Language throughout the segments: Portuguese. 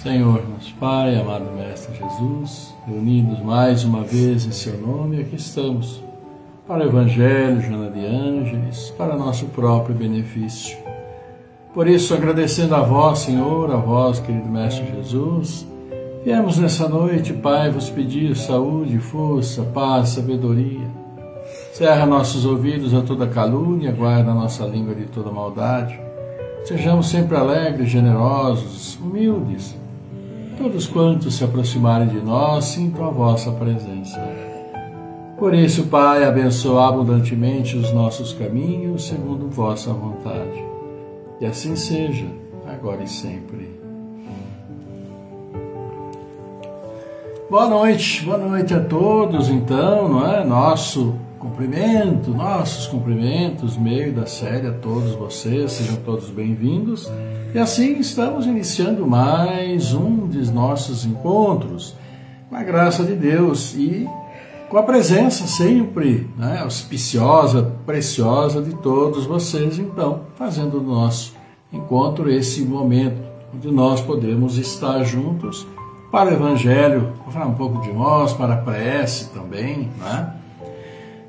Senhor, nosso Pai, amado Mestre Jesus, reunidos mais uma vez em Seu nome, aqui estamos, para o Evangelho, Joana de Ângeles, para nosso próprio benefício. Por isso, agradecendo a vós, Senhor, a vós, querido Mestre Jesus, viemos nessa noite, Pai, vos pedir saúde, força, paz, sabedoria. Cerra nossos ouvidos a toda calúnia, guarda a nossa língua de toda maldade. Sejamos sempre alegres, generosos, humildes. Todos quantos se aproximarem de nós, sintam a vossa presença. Por isso, Pai, abençoa abundantemente os nossos caminhos, segundo vossa vontade. E assim seja, agora e sempre. Boa noite a todos, então, não é? Nossos cumprimentos, meio da série a todos vocês, sejam todos bem-vindos. E assim estamos iniciando mais um dos nossos encontros, com a graça de Deus e com a presença sempre, né, auspiciosa, preciosa de todos vocês, então, fazendo do nosso encontro esse momento onde nós podemos estar juntos para o Evangelho, para falar um pouco de nós, para a prece também, né?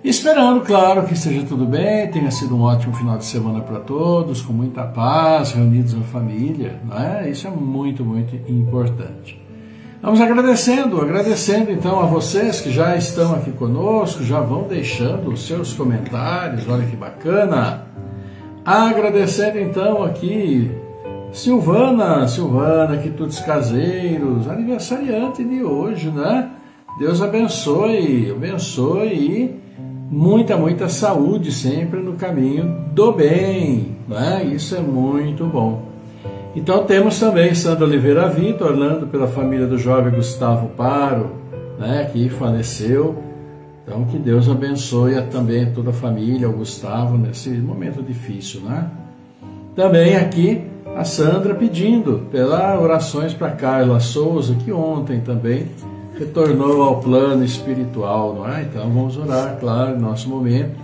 Esperando, claro, que esteja tudo bem, tenha sido um ótimo final de semana para todos, com muita paz, reunidos na família, não é? Isso é muito, muito importante. Vamos agradecendo então a vocês que já estão aqui conosco, já vão deixando os seus comentários, olha que bacana. Agradecendo então aqui Silvana, Quitutes Caseiros, aniversariante de hoje, né? Deus abençoe e muita saúde sempre no caminho do bem, né? Isso é muito bom. Então temos também Sandra Oliveira Vitor, orando pela família do jovem Gustavo Paro, né, que faleceu. Então que Deus abençoe também toda a família, o Gustavo, nesse momento difícil, né? Também aqui a Sandra pedindo pelas orações para Carla Souza, que ontem também retornou ao plano espiritual, não é? Então vamos orar, claro, no nosso momento,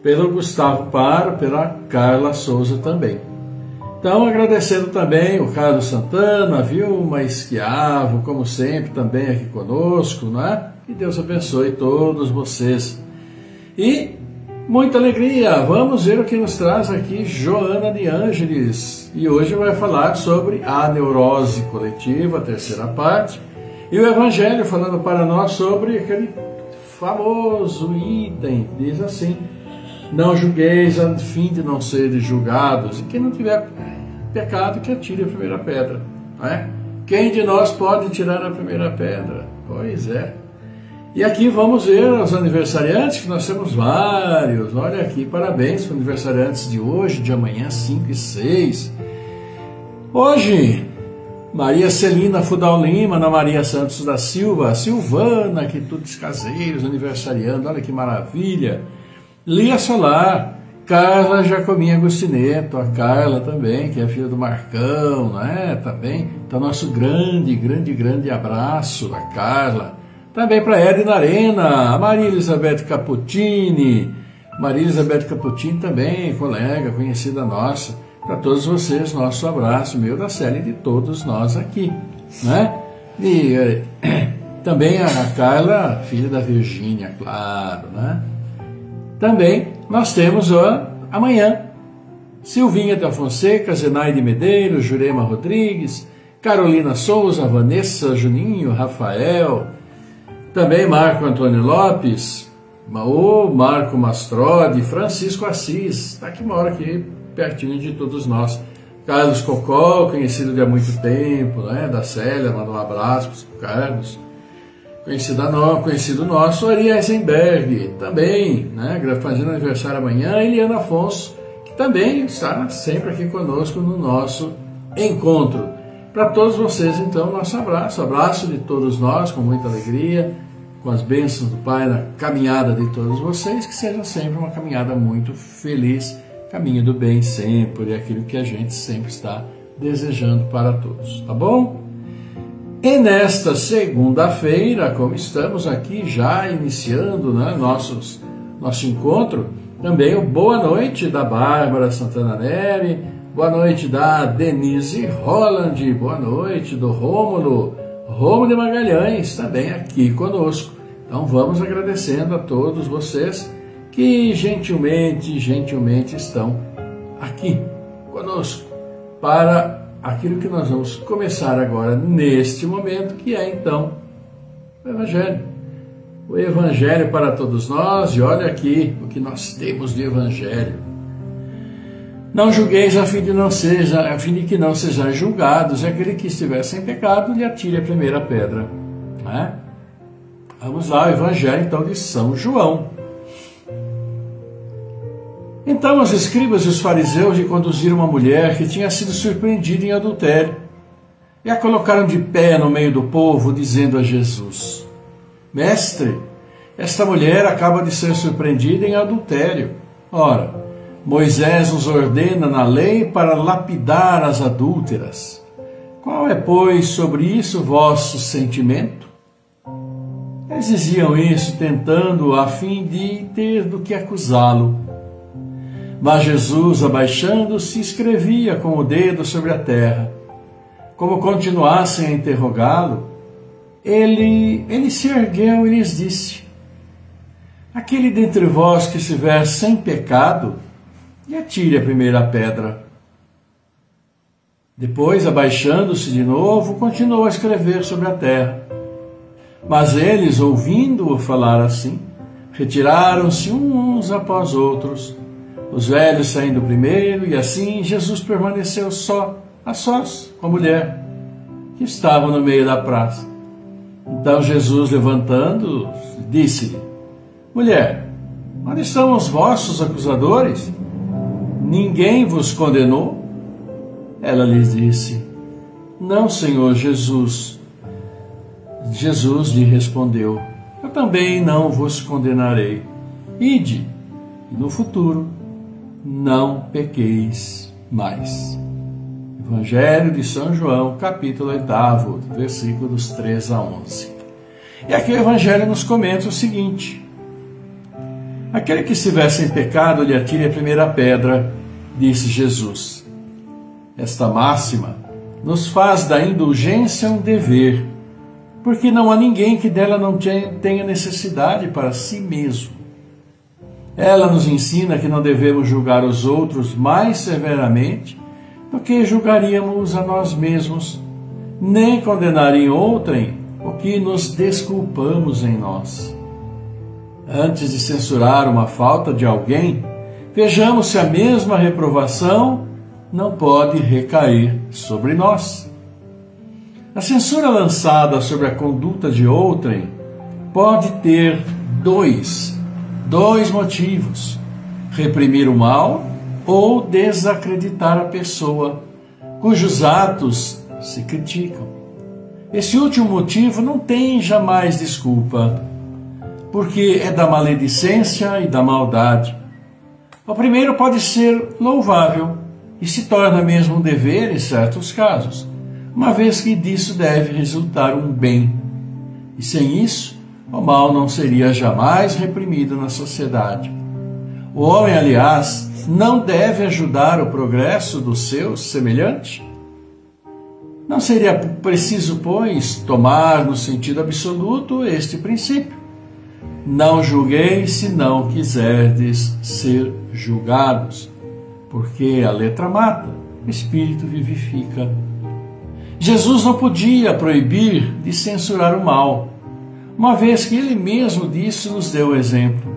pelo Gustavo Paro, pela Carla Souza também. Então agradecendo também o Carlos Santana, a Vilma Esquiavo, como sempre, também aqui conosco, não é? Que Deus abençoe todos vocês. E muita alegria, vamos ver o que nos traz aqui Joana de Ângeles. E hoje vai falar sobre a neurose coletiva, a terceira parte. E o Evangelho falando para nós sobre aquele famoso item, diz assim: não julgueis a fim de não seres julgados, e quem não tiver pecado que atire a primeira pedra, não é? Quem de nós pode tirar a primeira pedra? Pois é. E aqui vamos ver os aniversariantes, que nós temos vários. Olha aqui, parabéns para os aniversariantes de hoje, de amanhã, 5 e 6. Hoje, Maria Celina Fudal Lima, Ana Maria Santos da Silva, Silvana, que todos caseiros, aniversariando, olha que maravilha. Lia Solar, Carla Jacominha Agostineto, a Carla também, que é filha do Marcão, né? Também, então nosso grande abraço a Carla. Também para Edna Arena, a Maria Elizabeth Caputini. Maria Elizabeth Caputini também, colega, conhecida nossa. Para todos vocês, nosso abraço, meu, da série de todos nós aqui, né? E também a Carla, filha da Virgínia, claro, né? Também nós temos amanhã Silvinha da Fonseca, Zenaide Medeiros, Jurema Rodrigues, Carolina Souza, Vanessa Juninho, Rafael, também Marco Antônio Lopes, o Marco Mastrodi, Francisco Assis, está aqui, mora aqui pertinho de todos nós. Carlos Cocó, conhecido de há muito tempo, né, da Célia, manda um abraço para o Carlos. Conhecido nosso, Ari Eisenberg, também, né, fazendo aniversário amanhã, Eliana Afonso, que também está sempre aqui conosco no nosso encontro. Para todos vocês, então, nosso abraço de todos nós, com muita alegria, com as bênçãos do Pai na caminhada de todos vocês, que seja sempre uma caminhada muito feliz, caminho do bem sempre, é aquilo que a gente sempre está desejando para todos, tá bom? E nesta segunda-feira, como estamos aqui já iniciando, né, nosso encontro, também o boa noite da Bárbara Santana Neri, boa noite da Denise Holland, boa noite do Rômulo de Magalhães, também aqui conosco. Então vamos agradecendo a todos vocês que gentilmente estão aqui conosco para aquilo que nós vamos começar agora neste momento, que é então o Evangelho. O Evangelho para todos nós, e olha aqui o que nós temos de Evangelho. Não julgueis a fim de que não sejais julgados, e aquele que estiver sem pecado lhe atire a primeira pedra. Né? Vamos lá, o Evangelho então de São João. Então os escribas e os fariseus lhe conduziram uma mulher que tinha sido surpreendida em adultério e a colocaram de pé no meio do povo, dizendo a Jesus: Mestre, esta mulher acaba de ser surpreendida em adultério. Ora, Moisés nos ordena na lei para lapidar as adúlteras. Qual é, pois, sobre isso vosso sentimento? Eles diziam isso tentando a fim de ter do que acusá-lo. Mas Jesus, abaixando-se, escrevia com o dedo sobre a terra. Como continuassem a interrogá-lo, ele se ergueu e lhes disse: Aquele dentre vós que estiver sem pecado, lhe atire a primeira pedra. Depois, abaixando-se de novo, continuou a escrever sobre a terra. Mas eles, ouvindo-o falar assim, retiraram-se uns após outros, os velhos saindo primeiro, e assim Jesus permaneceu a sós, com a mulher, que estava no meio da praça. Então Jesus, levantando, disse-lhe: Mulher, onde estão os vossos acusadores? Ninguém vos condenou? Ela lhes disse: Não, Senhor Jesus. Jesus lhe respondeu: Eu também não vos condenarei. Ide, e no futuro não pequeis mais. Evangelho de São João, capítulo 8, versículos 3 a 11. E aqui o Evangelho nos comenta o seguinte: Aquele que estiver sem pecado, lhe atire a primeira pedra, disse Jesus. Esta máxima nos faz da indulgência um dever, porque não há ninguém que dela não tenha necessidade para si mesmo. Ela nos ensina que não devemos julgar os outros mais severamente do que julgaríamos a nós mesmos, nem condenar em outrem o que nos desculpamos em nós. Antes de censurar uma falta de alguém, vejamos se a mesma reprovação não pode recair sobre nós. A censura lançada sobre a conduta de outrem pode ter dois motivos: reprimir o mal ou desacreditar a pessoa, cujos atos se criticam. Esse último motivo não tem jamais desculpa, porque é da maledicência e da maldade. O primeiro pode ser louvável e se torna mesmo um dever em certos casos, uma vez que disso deve resultar um bem. E sem isso, o mal não seria jamais reprimido na sociedade. O homem, aliás, não deve ajudar o progresso do seu semelhante? Não seria preciso, pois, tomar no sentido absoluto este princípio: não julgueis se não quiserdes ser julgados, porque a letra mata, o espírito vivifica. Jesus não podia proibir de censurar o mal, uma vez que ele mesmo disso nos deu o exemplo,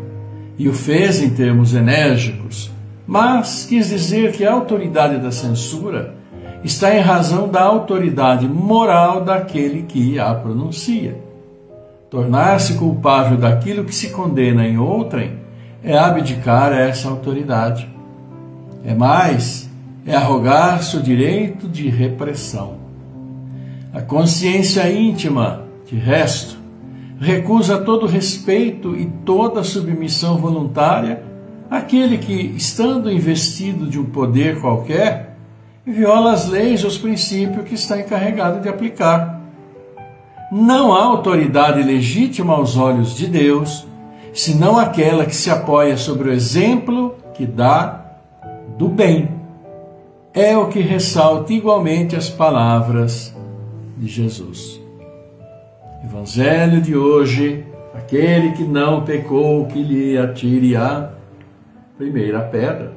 e o fez em termos enérgicos, mas quis dizer que a autoridade da censura está em razão da autoridade moral daquele que a pronuncia. Tornar-se culpável daquilo que se condena em outrem é abdicar essa autoridade. É arrogar-se o direito de repressão. A consciência íntima, de resto, recusa todo respeito e toda submissão voluntária àquele que, estando investido de um poder qualquer, viola as leis e os princípios que está encarregado de aplicar. Não há autoridade legítima aos olhos de Deus, senão aquela que se apoia sobre o exemplo que dá do bem. É o que ressalta igualmente as palavras de Jesus. Evangelho de hoje: aquele que não pecou, que lhe atire a primeira pedra.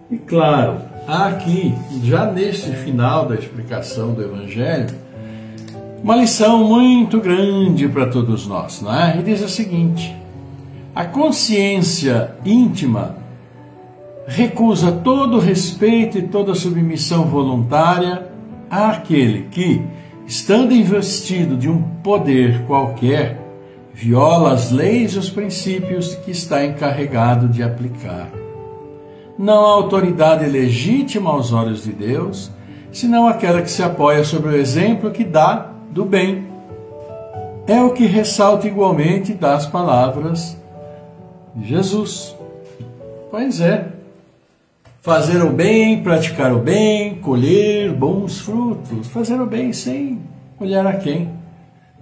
E claro, há aqui, já neste final da explicação do Evangelho, uma lição muito grande para todos nós, não é? E diz o seguinte: a consciência íntima recusa todo respeito e toda submissão voluntária àquele que, estando investido de um poder qualquer, viola as leis e os princípios que está encarregado de aplicar. Não há autoridade legítima aos olhos de Deus, senão aquela que se apoia sobre o exemplo que dá do bem. É o que ressalta igualmente das palavras de Jesus. Pois é, fazer o bem, praticar o bem, colher bons frutos, fazer o bem sem olhar a quem.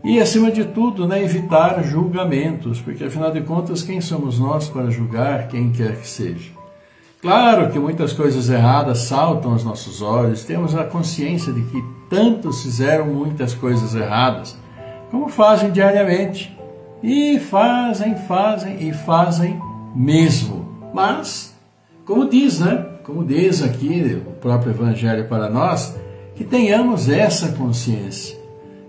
E, acima de tudo, evitar julgamentos, porque, afinal de contas, quem somos nós para julgar quem quer que seja? Claro que muitas coisas erradas saltam aos nossos olhos, temos a consciência de que tantos fizeram muitas coisas erradas, como fazem diariamente, e fazem mesmo. Mas, como diz aqui o próprio Evangelho para nós, que tenhamos essa consciência,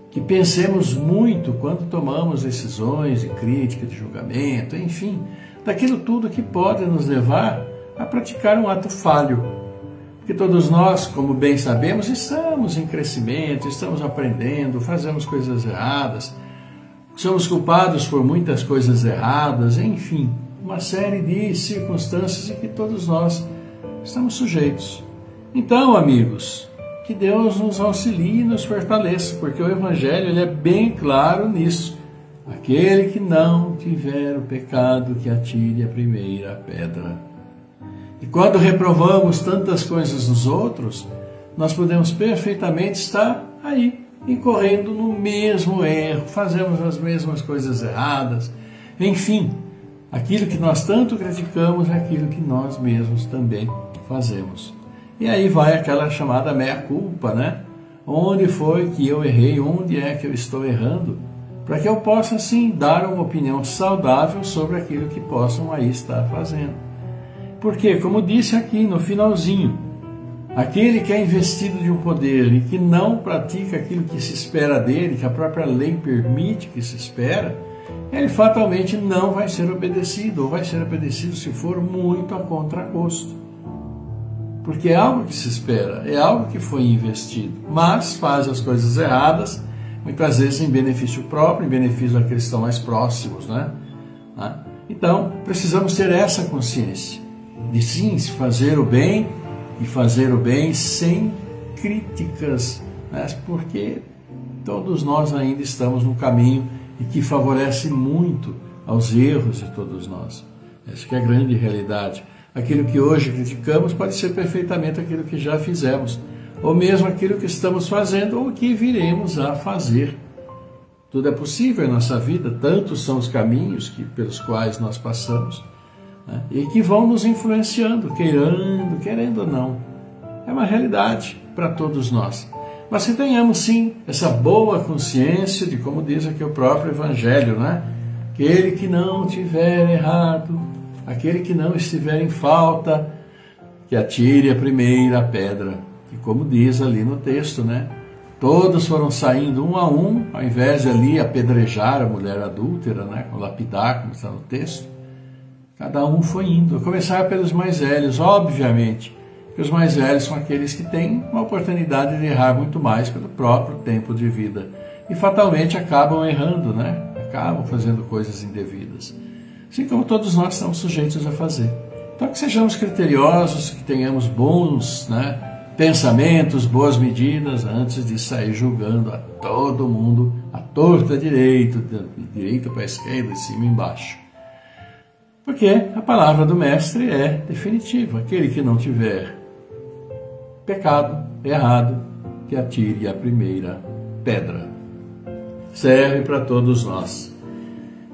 que pensemos muito quando tomamos decisões de crítica, de julgamento, enfim, daquilo tudo que pode nos levar a praticar um ato falho. Porque todos nós, como bem sabemos, estamos em crescimento, estamos aprendendo, fazemos coisas erradas, somos culpados por muitas coisas erradas, enfim, uma série de circunstâncias em que todos nós estamos sujeitos. Então, amigos, que Deus nos auxilie e nos fortaleça, porque o Evangelho ele é bem claro nisso. Aquele que não tiver o pecado, que atire a primeira pedra. E quando reprovamos tantas coisas nos outros, nós podemos perfeitamente estar aí, incorrendo no mesmo erro, fazemos as mesmas coisas erradas. Enfim, aquilo que nós tanto criticamos é aquilo que nós mesmos também fazemos. E aí vai aquela chamada meia-culpa, Onde foi que eu errei? Onde é que eu estou errando? Para que eu possa, sim, dar uma opinião saudável sobre aquilo que possam aí estar fazendo. Porque, como disse aqui no finalzinho, aquele que é investido de um poder e que não pratica aquilo que se espera dele, que a própria lei permite que se espera, ele fatalmente não vai ser obedecido, ou vai ser obedecido se for muito a contragosto. porque é algo que se espera, é algo que foi investido, mas faz as coisas erradas, muitas vezes em benefício próprio, em benefício daqueles que estão mais próximos, né? Então, precisamos ter essa consciência de sim, se fazer o bem e fazer o bem sem críticas, né? Porque todos nós ainda estamos no caminho e que favorece muito aos erros de todos nós. Essa que é a grande realidade. Aquilo que hoje criticamos pode ser perfeitamente aquilo que já fizemos, ou mesmo aquilo que estamos fazendo ou que viremos a fazer. Tudo é possível em nossa vida, tantos são os caminhos pelos quais nós passamos, né? E que vão nos influenciando, querendo ou não. É uma realidade para todos nós. Mas que tenhamos sim essa boa consciência de, como diz aqui o próprio Evangelho, né? Aquele que não tiver errado, aquele que não estiver em falta, que atire a primeira pedra. E como diz ali no texto, né? Todos foram saindo um a um, ao invés de ali apedrejar a mulher adúltera, né? Com lapidar, como está no texto. Cada um foi indo. A começar pelos mais velhos, obviamente, que os mais velhos são aqueles que têm uma oportunidade de errar muito mais pelo próprio tempo de vida. E fatalmente acabam errando, né? Acabam fazendo coisas indevidas. Assim como todos nós estamos sujeitos a fazer. Então que sejamos criteriosos, que tenhamos bons, né, pensamentos, boas medidas, antes de sair julgando a todo mundo, à torta direita para a esquerda, de cima e embaixo. Porque a palavra do Mestre é definitiva. Aquele que não tiver pecado, errado, que atire a primeira pedra. Serve para todos nós.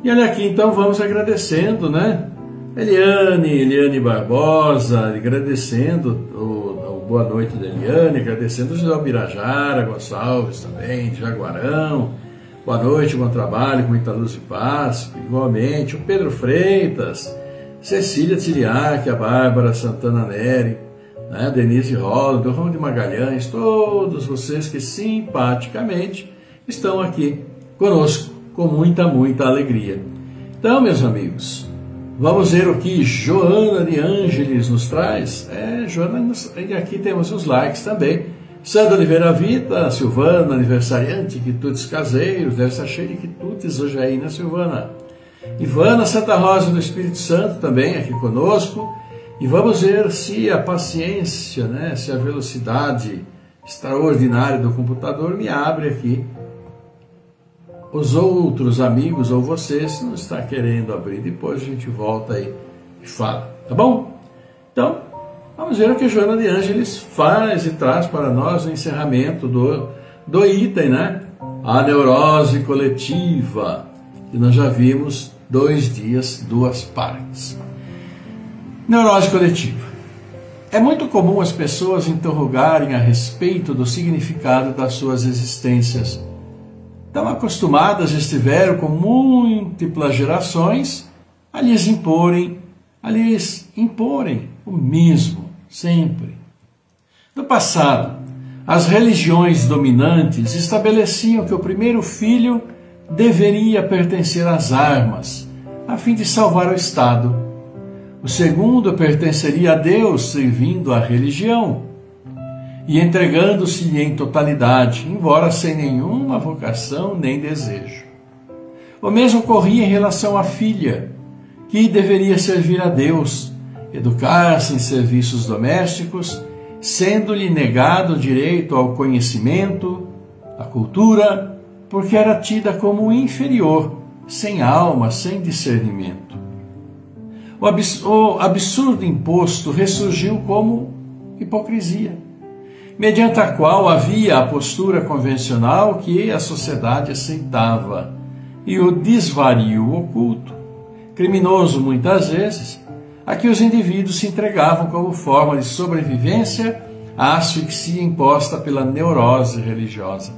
E olha aqui, então vamos agradecendo, né? Eliane Barbosa, agradecendo o boa noite da Eliane, agradecendo o José Albirajara Gonçalves também, de Jaguarão. Boa noite, bom trabalho, com muita luz e paz. Igualmente, o Pedro Freitas, Cecília Tiliac, a Bárbara Santana Neri, né? Denise Rolla, do Ramo de Magalhães, todos vocês que simpaticamente estão aqui conosco, com muita alegria. Então, meus amigos, vamos ver o que Joana de Ângeles nos traz. E aqui temos os likes também. Sandra Oliveira Vita, Silvana, aniversariante, quitutes caseiros, deve estar cheio de quitutes hoje aí, né, Silvana? Ivana Santa Rosa do Espírito Santo também aqui conosco. E vamos ver se a paciência, né, se a velocidade extraordinária do computador me abre aqui os outros amigos ou você, se não está querendo abrir. Depois a gente volta aí e fala, tá bom? Então, vamos ver o que a Joana de Ângeles faz e traz para nós no encerramento do item, né? A neurose coletiva, que nós já vimos 2 dias, 2 partes. Neurose coletiva. É muito comum as pessoas interrogarem a respeito do significado das suas existências. Tão acostumadas estiveram com múltiplas gerações a lhes imporem o mesmo, sempre. No passado, as religiões dominantes estabeleciam que o primeiro filho deveria pertencer às armas, a fim de salvar o Estado. O segundo pertenceria a Deus, servindo à religião e entregando-se em totalidade, embora sem nenhuma vocação nem desejo. O mesmo ocorria em relação à filha, que deveria servir a Deus, educar-se em serviços domésticos, sendo-lhe negado o direito ao conhecimento, à cultura, porque era tida como inferior, sem alma, sem discernimento. O absurdo imposto ressurgiu como hipocrisia, mediante a qual havia a postura convencional que a sociedade aceitava, e o desvario oculto, criminoso muitas vezes, a que os indivíduos se entregavam como forma de sobrevivência à asfixia imposta pela neurose religiosa.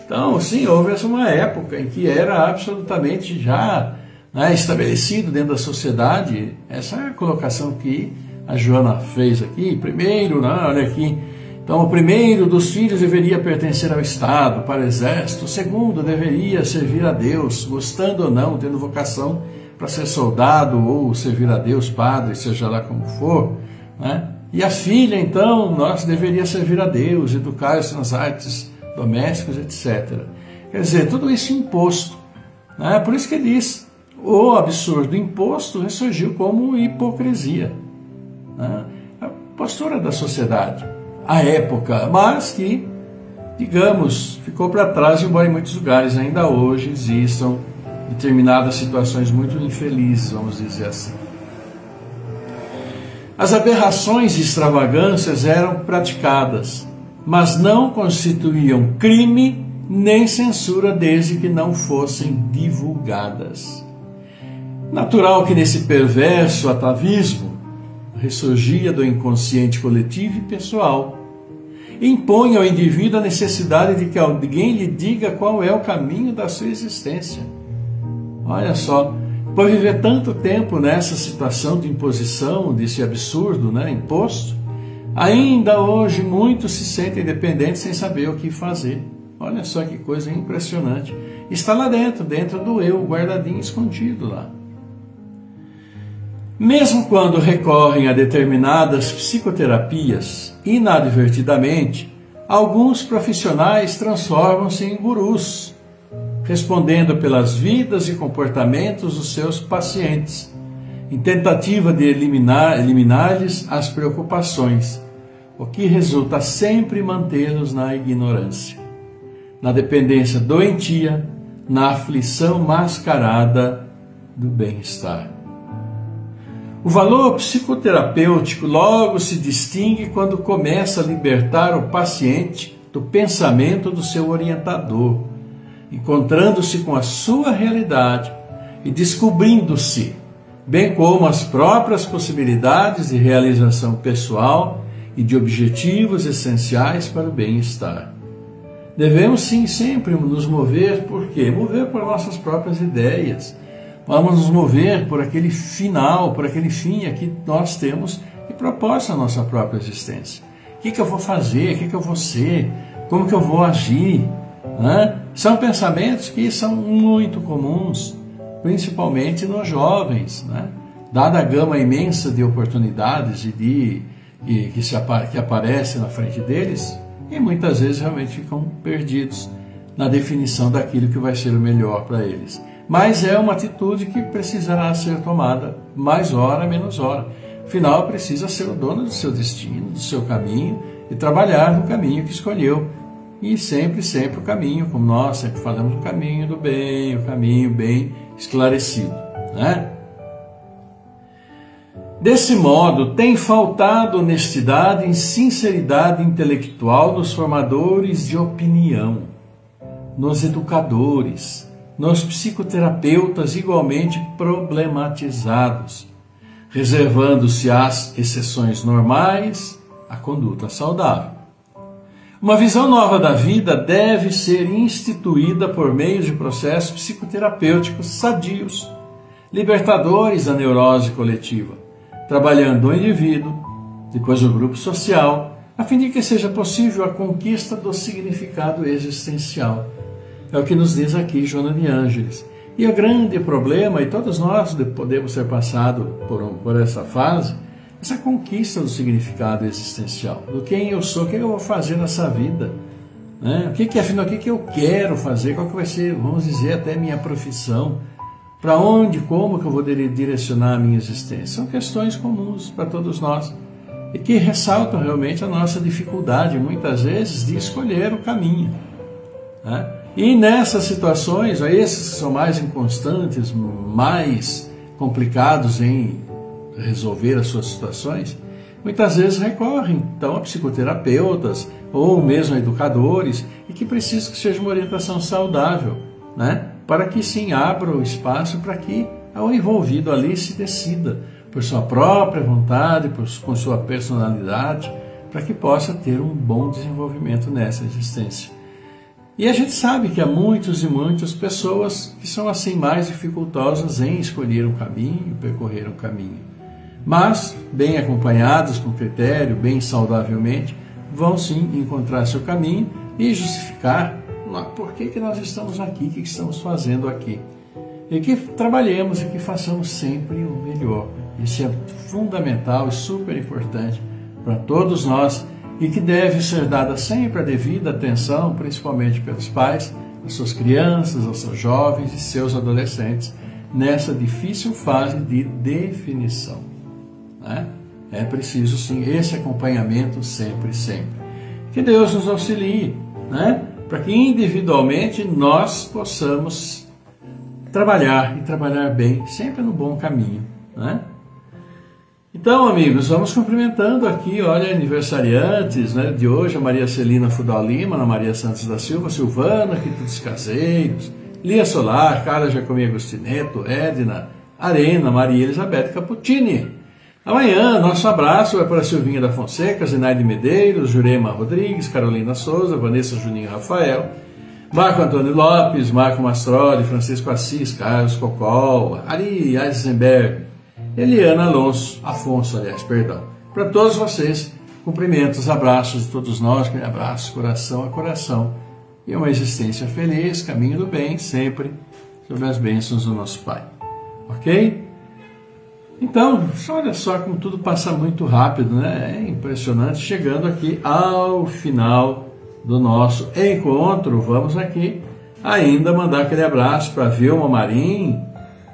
Então, sim, houve uma época em que era absolutamente já, né, estabelecido dentro da sociedade essa colocação que a Joana fez aqui. Primeiro, né, olha aqui, então o primeiro dos filhos deveria pertencer ao Estado, para o exército, o segundo deveria servir a Deus, gostando ou não, tendo vocação para ser soldado ou servir a Deus, padre, seja lá como for, né? E a filha, então, deveria servir a Deus, educar-se nas artes domésticas, etc. Quer dizer, tudo isso imposto. Né? Por isso que ele diz, o absurdo imposto ressurgiu como hipocrisia. Né? A postura da sociedade, à época, mas que, digamos, ficou para trás, embora em muitos lugares ainda hoje existam determinadas situações muito infelizes, vamos dizer assim. As aberrações e extravagâncias eram praticadas, mas não constituíam crime nem censura desde que não fossem divulgadas. Natural que nesse perverso atavismo ressurgia do inconsciente coletivo e pessoal, impõe ao indivíduo a necessidade de que alguém lhe diga qual é o caminho da sua existência. Olha só, por viver tanto tempo nessa situação de imposição, desse absurdo, imposto, ainda hoje muitos se sentem dependentes sem saber o que fazer. Olha só que coisa impressionante. Está lá dentro do eu, guardadinho, escondido lá. Mesmo quando recorrem a determinadas psicoterapias, inadvertidamente, alguns profissionais transformam-se em gurus, respondendo pelas vidas e comportamentos dos seus pacientes, em tentativa de eliminar-lhes as preocupações, o que resulta sempre mantê-los na ignorância, na dependência doentia, na aflição mascarada do bem-estar. O valor psicoterapêutico logo se distingue quando começa a libertar o paciente do pensamento do seu orientador, encontrando-se com a sua realidade e descobrindo-se, bem como as próprias possibilidades de realização pessoal e de objetivos essenciais para o bem-estar. Devemos sim sempre nos mover, por quê? Mover por nossas próprias ideias. Vamos nos mover por aquele final, por aquele fim a que nós temos e proposta a nossa própria existência. O que eu vou fazer? O que eu vou ser? Como que eu vou agir? São pensamentos que são muito comuns, principalmente nos jovens, dada a gama imensa de oportunidades e que aparece na frente deles, e muitas vezes realmente ficam perdidos na definição daquilo que vai ser o melhor para eles. Mas é uma atitude que precisará ser tomada mais hora, menos hora. Afinal, precisa ser o dono do seu destino, do seu caminho, e trabalhar no caminho que escolheu. E sempre o caminho, como nós sempre falamos, o caminho do bem, o caminho bem esclarecido. Desse modo, tem faltado honestidade e sinceridade intelectual nos formadores de opinião, nos educadores, nos psicoterapeutas igualmente problematizados, reservando-se às exceções normais a conduta saudável. Uma visão nova da vida deve ser instituída por meio de processos psicoterapêuticos sadios, libertadores da neurose coletiva, trabalhando o indivíduo, depois o grupo social, a fim de que seja possível a conquista do significado existencial. É o que nos diz aqui Joana de Ângeles. E o grande problema, e todos nós podemos ter passado por essa fase, essa conquista do significado existencial, do quem eu sou, o que eu vou fazer nessa vida, o que eu quero fazer, qual que vai ser, vamos dizer, até minha profissão, para onde, como que eu vou direcionar a minha existência. São questões comuns para todos nós e que ressaltam realmente a nossa dificuldade, muitas vezes, de escolher o caminho. E nessas situações, esses que são mais inconstantes, mais complicados em resolver as suas situações, muitas vezes recorrem então a psicoterapeutas ou mesmo a educadores e que precisam que seja uma orientação saudável, para que sim abra o espaço para que o envolvido ali se decida por sua própria vontade, com sua personalidade, para que possa ter um bom desenvolvimento nessa existência. E a gente sabe que há muitas e muitas pessoas que são assim mais dificultosas em escolher um caminho, percorrer um caminho. Mas, bem acompanhados, com critério, bem saudavelmente, vão sim encontrar seu caminho e justificar por que nós estamos aqui, o que estamos fazendo aqui. E que trabalhemos e que façamos sempre o melhor. Isso é fundamental e super importante para todos nós e que deve ser dada sempre a devida atenção, principalmente pelos pais, às suas crianças, aos seus jovens e seus adolescentes, nessa difícil fase de definição, né? É preciso sim esse acompanhamento sempre, sempre. Que Deus nos auxilie, né? Para que individualmente nós possamos trabalhar e trabalhar bem, sempre no bom caminho, né? Então, amigos, vamos cumprimentando aqui, olha, aniversariantes, né, de hoje, a Maria Celina Fudal Lima, Ana Maria Santos da Silva, Silvana, Quitudes Caseiros, Lia Solar, Carla Jacomi Agostineto, Edna, Arena, Maria Elizabeth Caputini. Amanhã, nosso abraço vai para Silvinha da Fonseca, Zinaide Medeiros, Jurema Rodrigues, Carolina Souza, Vanessa Juninho Rafael, Marco Antônio Lopes, Marco Mastroli, Francisco Assis, Carlos Cocol, Ari Eisenberg, Eliana Afonso, perdão. Para todos vocês, cumprimentos, abraços de todos nós, aquele abraço coração a coração. E uma existência feliz, caminho do bem, sempre sob as bênçãos do nosso Pai. Ok? Então, olha só como tudo passa muito rápido, né? É impressionante. Chegando aqui ao final do nosso encontro, vamos aqui ainda mandar aquele abraço para Vilma Marim,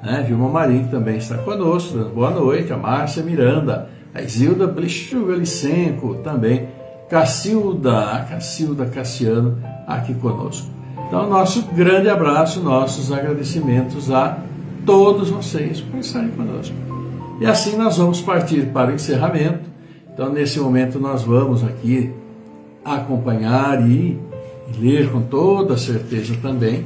né? Vilma Marim, que também está conosco, boa noite, a Márcia Miranda, a Isilda Blichuvelicenco, também a Cacilda Cassiano aqui conosco. Então, nosso grande abraço, nossos agradecimentos a todos vocês por estarem conosco. E assim nós vamos partir para o encerramento. Então, nesse momento, nós vamos aqui acompanhar e ler com toda certeza também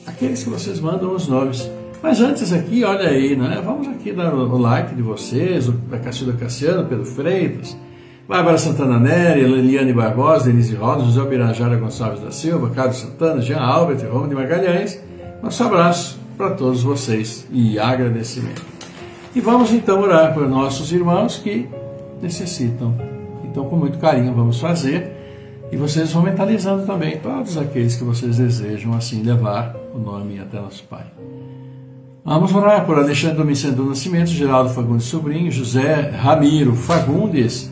aqueles que vocês mandam os nomes. Mas antes aqui, olha aí, né? Vamos aqui dar o like de vocês, da Cacilda Cassiano, Pedro Freitas, Bárbara Santana Nery, Liliane Barbosa, Denise Rosa, José Birajara Gonçalves da Silva, Carlos Santana, Jean Albert, Roma de Magalhães. Nosso abraço para todos vocês e agradecimento. E vamos então orar por nossos irmãos que necessitam. Então, com muito carinho, vamos fazer. E vocês vão mentalizando também todos aqueles que vocês desejam assim levar o nome até nosso Pai. Vamos orar por Alexandre Domicendo do Nascimento, Geraldo Fagundes Sobrinho, José Ramiro Fagundes,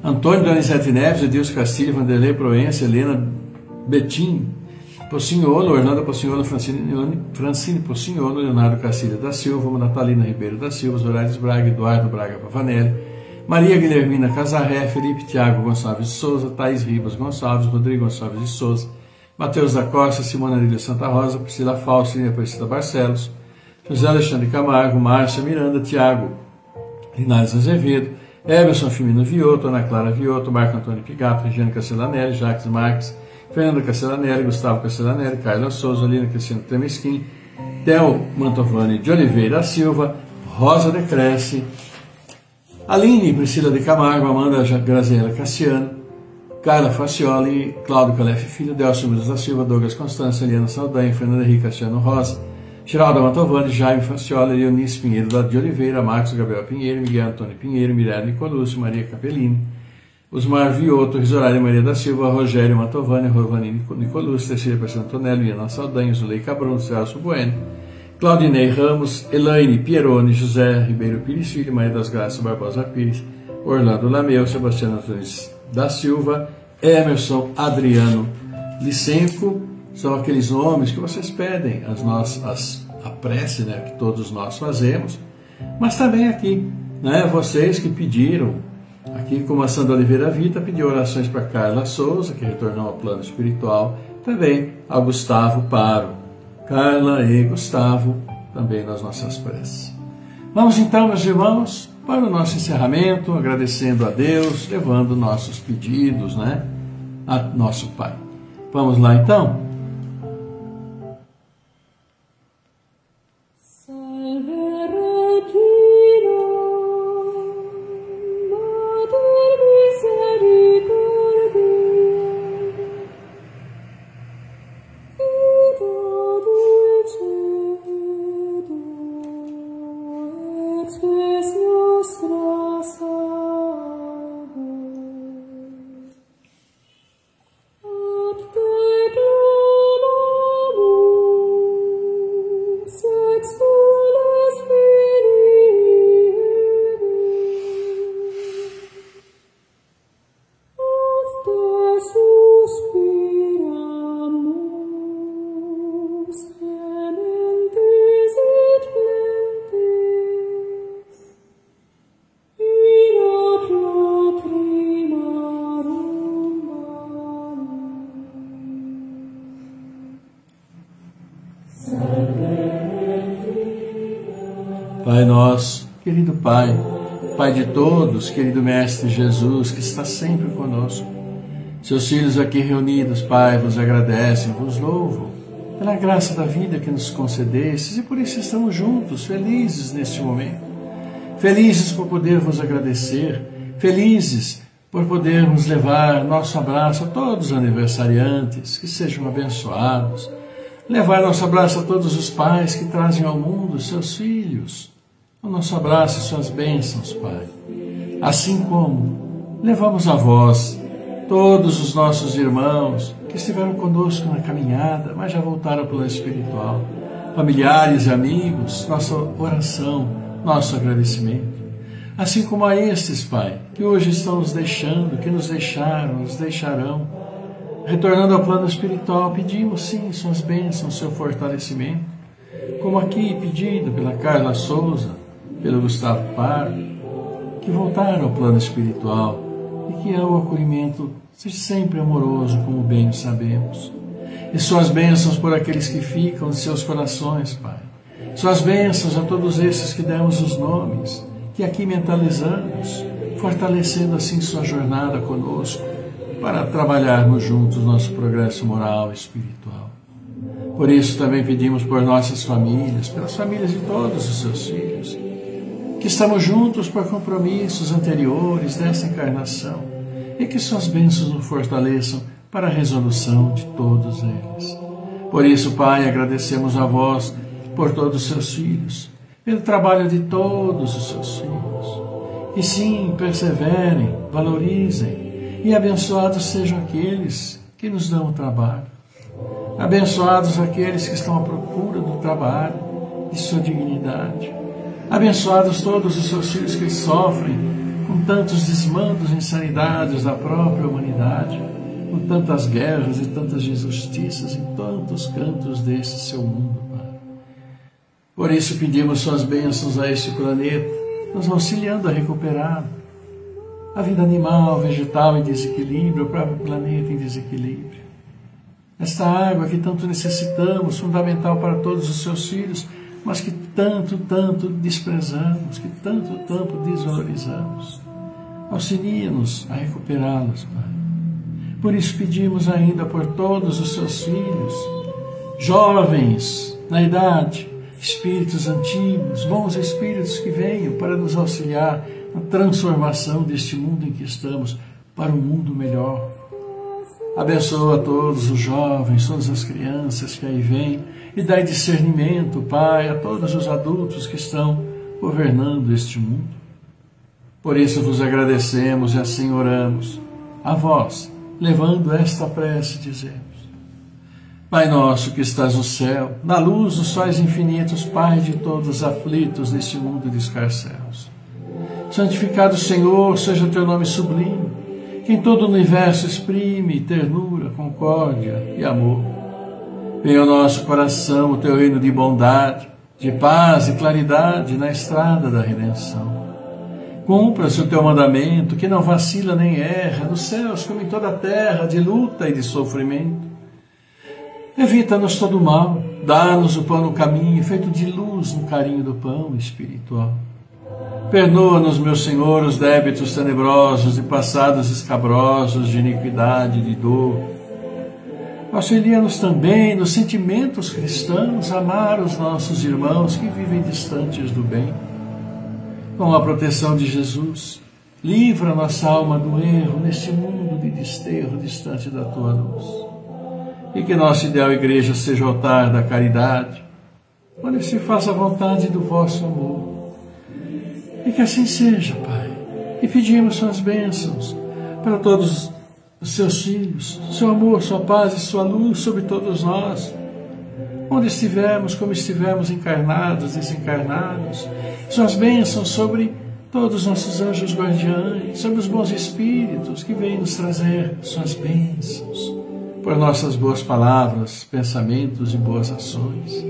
Antônio Donizete Neves, Edilson Castilho, Vanderlei Proença, Helena Betim Pocinholo, Orlando Pocinholo, Francine Pocinholo, Leonardo Castilho da Silva, Natalina Ribeiro da Silva, Zoraires Braga, Eduardo Braga Pavanelli, Maria Guilhermina Casarré, Felipe Tiago Gonçalves de Souza, Thaís Ribas Gonçalves, Rodrigo Gonçalves de Souza, Mateus da Costa, Simona Lília Santa Rosa, Priscila Fausto e Aparecida Barcelos, José Alexandre Camargo, Márcia Miranda, Tiago Linares Azevedo, Emerson Firmino Vioto, Ana Clara Vioto, Marco Antônio Pigato, Regiane Castellanelli, Jacques Marques, Fernanda Castellanelli, Gustavo Castellanelli, Carla Souza, Lina Cristina Temesquim, Theo Mantovani de Oliveira Silva, Rosa Decresce, Aline Priscila de Camargo, Amanda Graziela Cassiano, Carla Facioli, Cláudio Calef Filho, Delcio Mendes da Silva, Douglas Constância, Eliana Saldanha, Fernanda Henrique Cassiano Rosa, Geraldo Mantovani, Jaime Facioli, Leonice Pinheiro de Oliveira, Marcos Gabriel Pinheiro, Miguel Antônio Pinheiro, Mirella Nicolúcio, Maria Capellini, Osmar Vioto, Risorale Maria da Silva, Rogério Mantovani, Rovani Nicolúcio, Cecília Pessoa Antonello, Iana Saldanha, Zuleika Bruno, Celso Bueno, Claudinei Ramos, Elaine Pieroni, José Ribeiro Pires Filho, Maria das Graças Barbosa Pires, Orlando Lameu, Sebastião Antunes da Silva, Emerson Adriano Licenco. São aqueles nomes que vocês pedem, a prece, né, que todos nós fazemos, mas também aqui, né, vocês que pediram, aqui como a Sandra Oliveira Vita pediu orações para Carla Souza, que retornou ao plano espiritual, também ao Gustavo Paro, Carla e Gustavo, também nas nossas preces. Vamos então, meus irmãos, para o nosso encerramento, agradecendo a Deus, levando nossos pedidos, né, a nosso Pai. Vamos lá então? Gloria Pai nosso, querido Pai, Pai de todos, querido Mestre Jesus, que está sempre conosco. Seus filhos aqui reunidos, Pai, vos agradecem, vos louvam pela graça da vida que nos concedestes e por isso estamos juntos, felizes neste momento. Felizes por poder vos agradecer, felizes por podermos levar nosso abraço a todos os aniversariantes, que sejam abençoados. Levar nosso abraço a todos os pais que trazem ao mundo seus filhos. O nosso abraço e suas bênçãos, Pai. Assim como levamos a vós todos os nossos irmãos que estiveram conosco na caminhada, mas já voltaram ao plano espiritual. Familiares e amigos, nossa oração, nosso agradecimento. Assim como a estes, Pai, que hoje estão nos deixando, que nos deixaram, nos deixarão. Retornando ao plano espiritual, pedimos sim suas bênçãos, seu fortalecimento, como aqui pedido pela Carla Souza, pelo Gustavo Pardo, que voltaram ao plano espiritual e que o acolhimento seja sempre amoroso, como bem sabemos. E suas bênçãos por aqueles que ficam de seus corações, Pai. Suas bênçãos a todos esses que demos os nomes, que aqui mentalizamos, fortalecendo assim sua jornada conosco, para trabalharmos juntos nosso progresso moral e espiritual. Por isso também pedimos por nossas famílias, pelas famílias de todos os seus filhos, que estamos juntos por compromissos anteriores desta encarnação e que suas bênçãos nos fortaleçam para a resolução de todos eles. Por isso, Pai, agradecemos a vós por todos os seus filhos, pelo trabalho de todos os seus filhos. E sim, perseverem, valorizem, e abençoados sejam aqueles que nos dão o trabalho. Abençoados aqueles que estão à procura do trabalho e sua dignidade. Abençoados todos os seus filhos que sofrem com tantos desmandos e insanidades da própria humanidade, com tantas guerras e tantas injustiças em tantos cantos desse seu mundo, Pai. Por isso pedimos suas bênçãos a este planeta, nos auxiliando a recuperar a vida animal, vegetal em desequilíbrio, o próprio planeta em desequilíbrio. Esta água que tanto necessitamos, fundamental para todos os seus filhos, mas que tanto desprezamos, que tanto desvalorizamos. Auxilia-nos a recuperá-las, Pai. Por isso pedimos ainda por todos os seus filhos, jovens na idade, espíritos antigos, bons espíritos que venham para nos auxiliar na transformação deste mundo em que estamos para um mundo melhor. Abençoa todos os jovens, todas as crianças que aí vêm e dai discernimento, Pai, a todos os adultos que estão governando este mundo. Por isso vos agradecemos e assim oramos a vós, levando esta prece, dizemos: Pai nosso que estás no céu, na luz dos sóis infinitos, Pai de todos os aflitos neste mundo de escarcéus. Santificado, Senhor, seja o teu nome sublime, que em todo o universo exprime ternura, concórdia e amor. Venha ao nosso coração o teu reino de bondade, de paz e claridade na estrada da redenção. Cumpra-se o teu mandamento, que não vacila nem erra, nos céus como em toda a terra, de luta e de sofrimento. Evita-nos todo o mal, dá-nos o pão no caminho, feito de luz no carinho do pão espiritual. Perdoa-nos, meu Senhor, os débitos tenebrosos e passados escabrosos de iniquidade e de dor. Auxilia-nos também nos sentimentos cristãos a amar os nossos irmãos que vivem distantes do bem. Com a proteção de Jesus, livra nossa alma do erro neste mundo de desterro distante da tua luz. E que nossa ideal igreja seja o altar da caridade, onde se faça a vontade do vosso amor. E que assim seja, Pai. E pedimos suas bênçãos para todos os seus filhos, seu amor, sua paz e sua luz sobre todos nós, onde estivermos, como estivermos encarnados, desencarnados, suas bênçãos sobre todos os nossos anjos guardiães, sobre os bons espíritos que vêm nos trazer suas bênçãos, por nossas boas palavras, pensamentos e boas ações.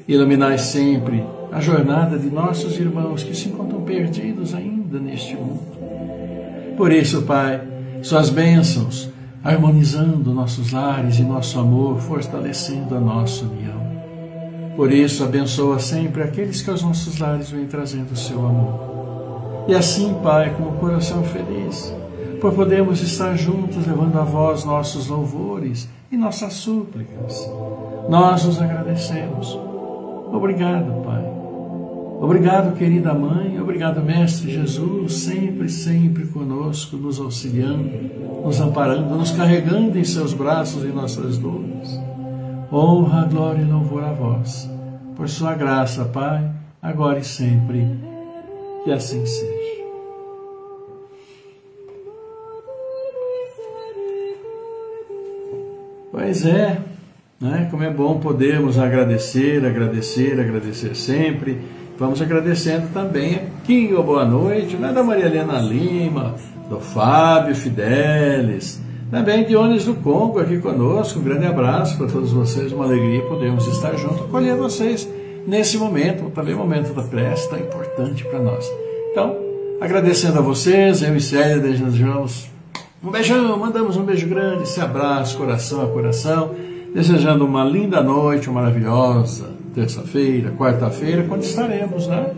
Iluminai sempre a jornada de nossos irmãos que se encontram perdidos ainda neste mundo. Por isso, Pai, suas bênçãos, harmonizando nossos lares e nosso amor, fortalecendo a nossa união. Por isso, abençoa sempre aqueles que aos nossos lares vêm trazendo o seu amor. E assim, Pai, com o coração feliz, por podermos estar juntos levando a vós nossos louvores e nossas súplicas, nós os agradecemos. Obrigado, Pai. Obrigado, querida Mãe. Obrigado, Mestre Jesus, sempre, sempre conosco, nos auxiliando, nos amparando, nos carregando em seus braços em nossas dores. Honra, glória e louvor a vós. Por sua graça, Pai, agora e sempre. Que assim seja. Pois é, né? Como é bom podermos agradecer sempre. Vamos agradecendo também aqui, boa noite, né, da Maria Helena Lima, do Fábio Fidelis, também Dionis do Congo aqui conosco. Um grande abraço para todos vocês, uma alegria podermos estar juntos, acolher vocês nesse momento, também momento da prece tão importante para nós. Então, agradecendo a vocês, eu e Célia desejamos um beijão, mandamos um beijo grande, esse abraço, coração a coração, desejando uma linda noite, uma maravilhosa terça-feira, quarta-feira, quando estaremos, né,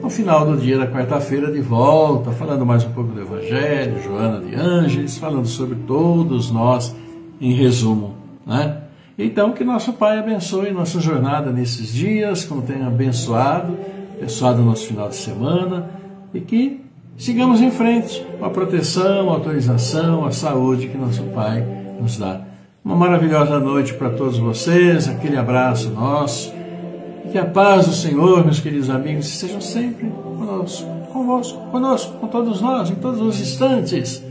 no final do dia da quarta-feira de volta, falando mais um pouco do Evangelho, Joana de Ângeles, falando sobre todos nós, em resumo, né? Então, que nosso Pai abençoe nossa jornada nesses dias, como tem abençoado o nosso final de semana, e que sigamos em frente com a proteção, a autorização, a saúde que nosso Pai nos dá. Uma maravilhosa noite para todos vocês, aquele abraço nosso, e que a paz do Senhor, meus queridos amigos, estejam sempre conosco, convosco, conosco, com todos nós, em todos os instantes.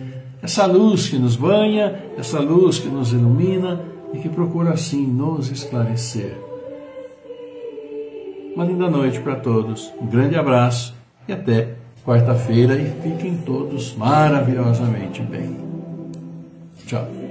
Essa luz que nos banha, essa luz que nos ilumina e que procura assim nos esclarecer. Uma linda noite para todos, um grande abraço e até quarta-feira, e fiquem todos maravilhosamente bem. Tchau.